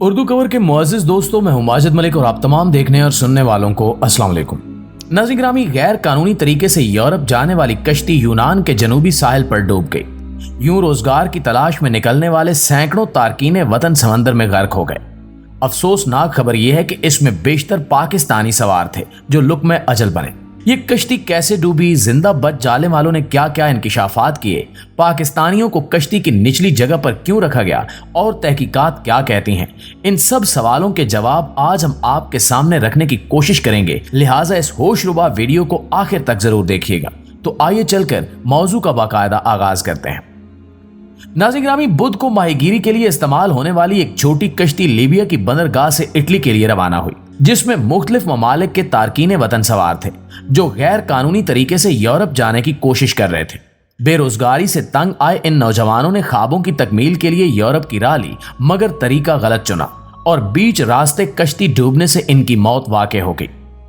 اردو کور کے معزز دوستوں، میں ہوں ماجد ملک اور آپ تمام دیکھنے اور سننے والوں کو السلام علیکم۔ ناظرین گرامی، غیر قانونی طریقے سے یورپ جانے والی کشتی یونان کے جنوبی ساحل پر ڈوب گئی۔ یوں روزگار کی تلاش میں نکلنے والے سینکڑوں تارکین وطن سمندر میں غرق ہو گئے۔ افسوسناک خبر یہ ہے کہ اس میں بیشتر پاکستانی سوار تھے جو لقمہ اجل بنے۔ یہ کشتی کیسے ڈوبی، زندہ بچ جانے والوں نے کیا کیا انکشافات کیے، پاکستانیوں کو کشتی کی نچلی جگہ پر کیوں رکھا گیا اور تحقیقات کیا کہتی ہیں، ان سب سوالوں کے جواب آج ہم آپ کے سامنے رکھنے کی کوشش کریں گے، لہٰذا اس ہوش ربا ویڈیو کو آخر تک ضرور دیکھیے گا۔ تو آئیے چل کر موضوع کا باقاعدہ آغاز کرتے ہیں۔ ناظرین گرامی، بدھ کو ماہی گیری کے لیے استعمال ہونے والی ایک چھوٹی کشتی لیبیا کی بندرگاہ سے اٹلی کے لیے روانہ ہوئی، جس میں مختلف ممالک کے تارکین وطن سوار تھے جو غیر قانونی طریقے سے یورپ جانے کی کوشش کر رہے تھے۔ بے روزگاری سے تنگ آئے ان نوجوانوں نے خوابوں کی تکمیل کے لیے یورپ کی راہ لی، مگر طریقہ غلط چنا اور بیچ راستے کشتی ڈوبنے سے ان کی موت واقع ہو گئی۔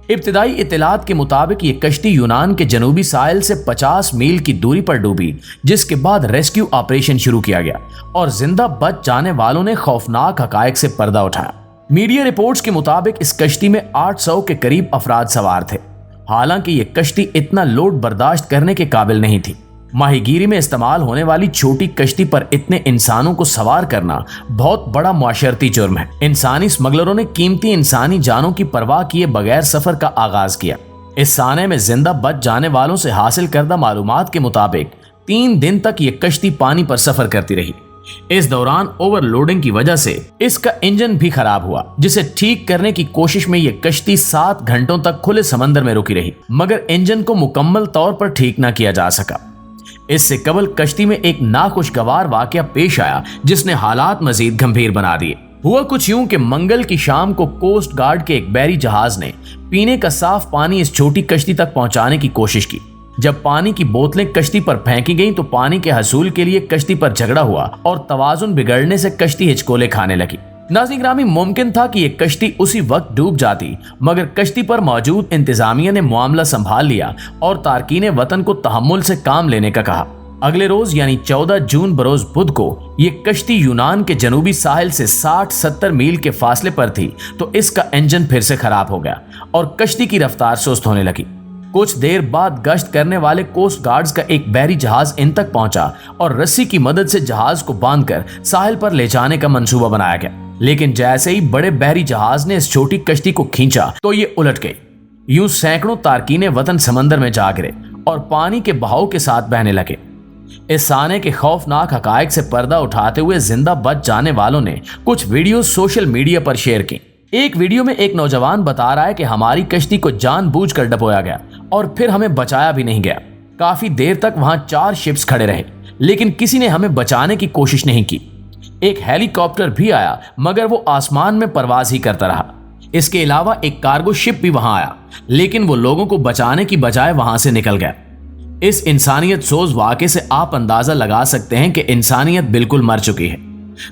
ابتدائی اطلاعات کے مطابق یہ کشتی یونان کے جنوبی ساحل سے 50 میل کی دوری پر ڈوبی، جس کے بعد ریسکیو آپریشن شروع کیا گیا اور زندہ بچ جانے والوں نے خوفناک حقائق سے پردہ اٹھایا۔ میڈیا رپورٹس کے مطابق اس کشتی میں 800 کے قریب افراد سوار تھے، حالانکہ یہ کشتی اتنا لوڈ برداشت کرنے کے قابل نہیں تھی۔ ماہی گیری میں استعمال ہونے والی چھوٹی کشتی پر اتنے انسانوں کو سوار کرنا بہت بڑا معاشرتی جرم ہے۔ انسانی اسمگلروں نے قیمتی انسانی جانوں کی پرواہ کیے بغیر سفر کا آغاز کیا۔ اس سانحے میں زندہ بچ جانے والوں سے حاصل کردہ معلومات کے مطابق 3 دن تک یہ کشتی پانی پر سفر کرتی رہی۔ اس دوران اوور لوڈنگ کی وجہ سے اس کا انجن بھی خراب ہوا، جسے ٹھیک کرنے کی کوشش میں یہ کشتی 7 گھنٹوں تک کھلے سمندر میں رکی رہی، مگر انجن کو مکمل طور پر ٹھیک نہ کیا جا سکا۔ اس سے قبل کشتی میں ایک ناخوشگوار واقعہ پیش آیا جس نے حالات مزید گمبھیر بنا دیے۔ ہوا کچھ یوں کہ منگل کی شام کو کوسٹ گارڈ کے ایک بحری جہاز نے پینے کا صاف پانی اس چھوٹی کشتی تک پہنچانے کی کوشش کی۔ جب پانی کی بوتلیں کشتی پر پھینکی گئیں تو پانی کے حصول کے لیے کشتی پر جھگڑا ہوا اور توازن بگڑنے سے کشتی ہچکولے کھانے لگی۔ ناظرین گرامی، ممکن تھا کہ یہ کشتی اسی وقت ڈوب جاتی، مگر کشتی پر موجود انتظامیہ نے معاملہ سنبھال لیا اور تارکین وطن کو تحمل سے کام لینے کا کہا۔ اگلے روز یعنی 14 جون بروز بدھ کو یہ کشتی یونان کے جنوبی ساحل سے 60-70 میل کے فاصلے پر تھی تو اس کا انجن پھر سے خراب ہو گیا اور کشتی کی رفتار سست ہونے لگی۔ کچھ دیر بعد گشت کرنے والے کوسٹ گارڈز کا ایک بحری جہاز ان تک پہنچا اور رسی کی مدد سے جہاز کو باندھ کر ساحل پر لے جانے کا منصوبہ بنایا گیا، لیکن جیسے ہی بڑے بحری جہاز نے اس چھوٹی کشتی کو کھینچا تو یہ الٹ گئی۔ یوں سینکڑوں تارکین وطن سمندر میں جا گرے اور پانی کے بہاؤ کے ساتھ بہنے لگے۔ اس سانے کے خوفناک حقائق سے پردہ اٹھاتے ہوئے زندہ بچ جانے والوں نے کچھ ویڈیو سوشل میڈیا پر شیئر کی۔ ایک ویڈیو میں ایک نوجوان بتا رہا ہے کہ ہماری کشتی کو جان بوجھ کر ڈبویا گیا اور پھر ہمیں بچایا بھی نہیں گیا۔ کافی دیر تک وہاں 4 شپس کھڑے رہے، لیکن کسی نے ہمیں بچانے کی کوشش نہیں کی۔ ایک ہیلی کاپٹر بھی آیا، مگر وہ آسمان میں پرواز ہی کرتا رہا۔ اس کے علاوہ ایک کارگو شپ بھی وہاں آیا، لیکن وہ لوگوں کو بچانے کی بجائے وہاں سے نکل گیا۔ اس انسانیت سوز واقعے سے آپ اندازہ لگا سکتے ہیں کہ انسانیت بالکل مر چکی ہے۔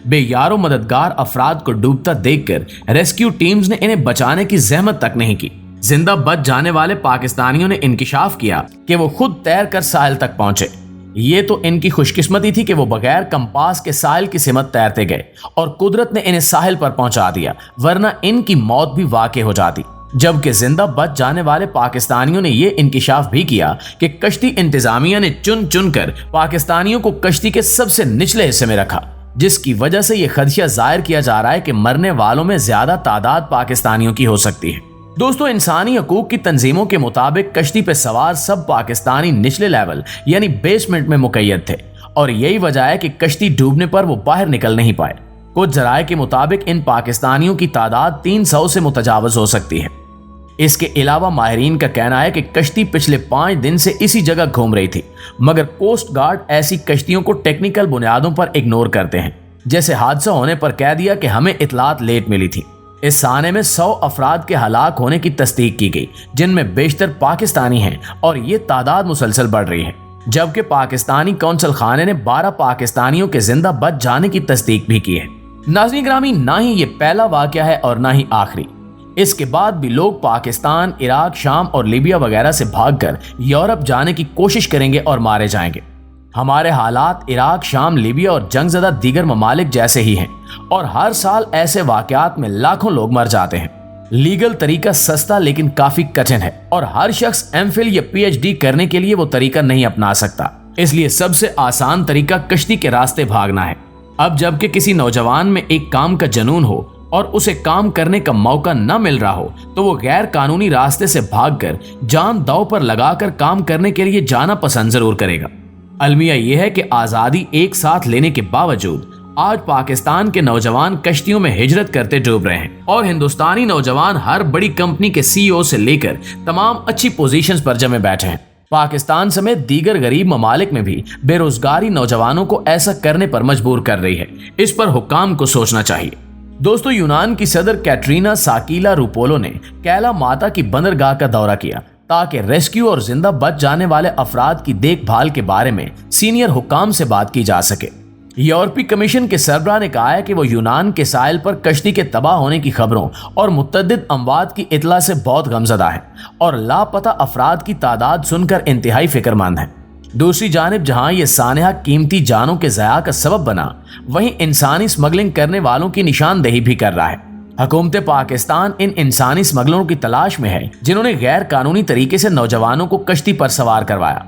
بے یار و مددگار افراد کو ڈوبتا دیکھ کر ریسکیو ٹیمز نے انہیں بچانے کی زحمت تک نہیں کی۔ زندہ بچ جانے والے پاکستانیوں نے انکشاف کیا کہ وہ خود تیر کر ساحل تک پہنچے۔ یہ تو ان کی خوش قسمتی تھی کہ وہ بغیر کمپاس کے ساحل کی سمت تیرتے گئے اور قدرت نے انہیں ساحل پر پہنچا دیا، ورنہ ان کی موت بھی واقع ہو جاتی۔ جبکہ زندہ بچ جانے والے پاکستانیوں نے یہ انکشاف بھی کیا کہ کشتی انتظامیہ نے چن چن کر پاکستانیوں کو کشتی کے سب سے نچلے حصے میں رکھا، جس کی وجہ سے یہ خدشہ ظاہر کیا جا رہا ہے کہ مرنے والوں میں زیادہ تعداد پاکستانیوں کی ہو سکتی ہے۔ دوستو، انسانی حقوق کی تنظیموں کے مطابق کشتی پہ سوار سب پاکستانی نچلے لیول یعنی بیسمنٹ میں مقید تھے اور یہی وجہ ہے کہ کشتی ڈوبنے پر وہ باہر نکل نہیں پائے۔ کچھ ذرائع کے مطابق ان پاکستانیوں کی تعداد 300 سے متجاوز ہو سکتی ہے۔ اس کے علاوہ ماہرین کا کہنا ہے کہ کشتی پچھلے 5 دن سے اسی جگہ گھوم رہی تھی، مگر کوسٹ گارڈ ایسی کشتیوں کو ٹیکنیکل بنیادوں پر اگنور کرتے ہیں، جیسے حادثہ ہونے پر کہہ دیا کہ ہمیں اطلاعات لیٹ ملی تھی۔ اس سانے میں 100 افراد کے ہلاک ہونے کی تصدیق کی گئی، جن میں بیشتر پاکستانی ہیں اور یہ تعداد مسلسل بڑھ رہی ہے، جبکہ پاکستانی قونصل خانے نے 12 پاکستانیوں کے زندہ بچ جانے کی تصدیق بھی کی ہے۔ ناظرین گرامی، نہ ہی یہ پہلا واقعہ ہے اور نہ ہی آخری۔ اس کے بعد بھی لوگ پاکستان، عراق، شام اور لیبیا وغیرہ سے بھاگ کر یورپ جانے کی کوشش کریں گے اور مارے جائیں گے۔ ہمارے حالات عراق، شام، لیبیا اور جنگ زدہ دیگر ممالک جیسے ہی ہیں اور ہر سال ایسے واقعات میں لاکھوں لوگ مر جاتے ہیں۔ لیگل طریقہ سستا لیکن کافی کٹھن ہے اور ہر شخص ایم فل یا پی ایچ ڈی کرنے کے لیے وہ طریقہ نہیں اپنا سکتا، اس لیے سب سے آسان طریقہ کشتی کے راستے بھاگنا ہے۔ اب جبکہ کسی نوجوان میں ایک کام کا جنون ہو اور اسے کام کرنے کا موقع نہ مل رہا ہو تو وہ غیر قانونی راستے سے بھاگ کر جان داؤ پر لگا کر کام کرنے کے لیے جانا پسند ضرور کرے گا۔ المیہ یہ ہے کہ آزادی ایک ساتھ لینے کے باوجود آج پاکستان کے نوجوان کشتیوں میں ہجرت کرتے ڈوب رہے ہیں اور ہندوستانی نوجوان ہر بڑی کمپنی کے سی ای او سے لے کر تمام اچھی پوزیشنز پر جمے بیٹھے ہیں۔ پاکستان سمیت دیگر غریب ممالک میں بھی بے روزگاری نوجوانوں کو ایسا کرنے پر مجبور کر رہی ہے، اس پر حکام کو سوچنا چاہیے۔ دوستو، یونان کی صدر کیٹرینا ساکیلا روپولو نے کیلا ماتا کی بندرگاہ کا دورہ کیا تاکہ ریسکیو اور زندہ بچ جانے والے افراد کی دیکھ بھال کے بارے میں سینئر حکام سے بات کی جا سکے۔ یورپی کمیشن کے سربراہ نے کہا ہے کہ وہ یونان کے ساحل پر کشتی کے تباہ ہونے کی خبروں اور متعدد اموات کی اطلاع سے بہت غمزدہ ہے اور لاپتہ افراد کی تعداد سن کر انتہائی فکر مند ہے۔ دوسری جانب جہاں یہ سانحہ قیمتی جانوں کے ضیاع کا سبب بنا، وہیں انسانی اسمگلنگ کرنے والوں کی نشاندہی بھی کر رہا ہے۔ حکومت پاکستان ان انسانی اسمگلروں کی تلاش میں ہے جنہوں نے غیر قانونی طریقے سے نوجوانوں کو کشتی پر سوار کروایا۔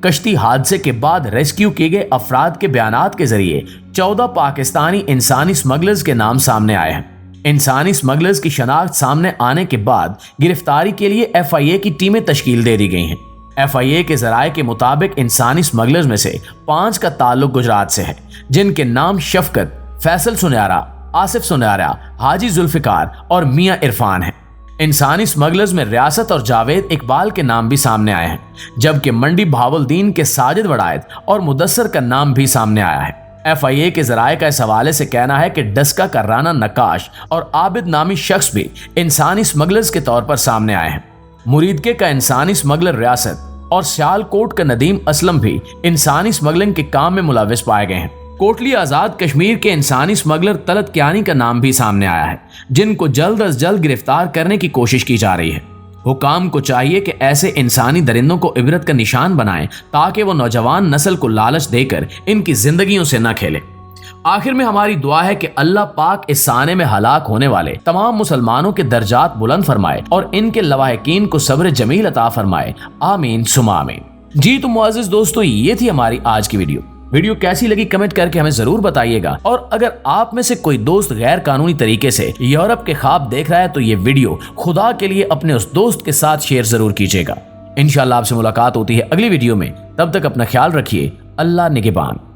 کشتی حادثے کے بعد ریسکیو کیے گئے افراد کے بیانات کے ذریعے 14 پاکستانی انسانی اسمگلرز کے نام سامنے آئے ہیں۔ انسانی اسمگلرز کی شناخت سامنے آنے کے بعد گرفتاری کے لیے ایف آئی اے کی ٹیمیں تشکیل دے دی گئی ہیں۔ ایف آئی اے کے ذرائع کے مطابق انسانی اسمگلرز میں سے 5 کا تعلق گجرات سے ہے، جن کے نام شفقت، فیصل سنیارا، آصف سنیارا، حاجی ذوالفقار اور میاں عرفان ہیں۔ انسانی اسمگلرز میں ریاست اور جاوید اقبال کے نام بھی سامنے آئے ہیں، جبکہ منڈی بہاولدین کے ساجد وڑائد اور مدثر کا نام بھی سامنے آیا ہے۔ ایف آئی اے کے ذرائع کا اس حوالے سے کہنا ہے کہ ڈسکا کا رانا نقاش اور عابد نامی شخص بھی انسانی اسمگلرز کے طور پر سامنے آئے ہیں۔ مریدکے کا انسانی اسمگلر ریاست اور سیال کوٹ کا ندیم اسلم بھی انسانی اسمگلنگ کے کام میں ملوث پائے گئے ہیں۔ کوٹلی آزاد کشمیر کے انسانی اسمگلر طلعت کیانی کا نام بھی سامنے آیا ہے، جن کو جلد از جلد گرفتار کرنے کی کوشش کی جا رہی ہے۔ حکام کو چاہیے کہ ایسے انسانی درندوں کو عبرت کا نشان بنائیں تاکہ وہ نوجوان نسل کو لالچ دے کر ان کی زندگیوں سے نہ کھیلے۔ آخر میں ہماری دعا ہے کہ اللہ پاک اس سانے میں ہلاک ہونے والے تمام مسلمانوں کے درجات بلند فرمائے اور ان کے لواحقین کو صبر جمیل عطا فرمائے، آمین ثم آمین۔ جی تو معزز دوستو، یہ تھی ہماری آج کی ویڈیو کیسی لگی کمنٹ کر کے ہمیں ضرور بتائیے گا، اور اگر آپ میں سے کوئی دوست غیر قانونی طریقے سے یورپ کے خواب دیکھ رہا ہے تو یہ ویڈیو خدا کے لیے اپنے اس دوست کے ساتھ شیئر ضرور کیجیے گا۔ انشاءاللہ آپ سے ملاقات ہوتی ہے اگلی ویڈیو میں، تب تک اپنا خیال رکھیے، اللہ نگہبان۔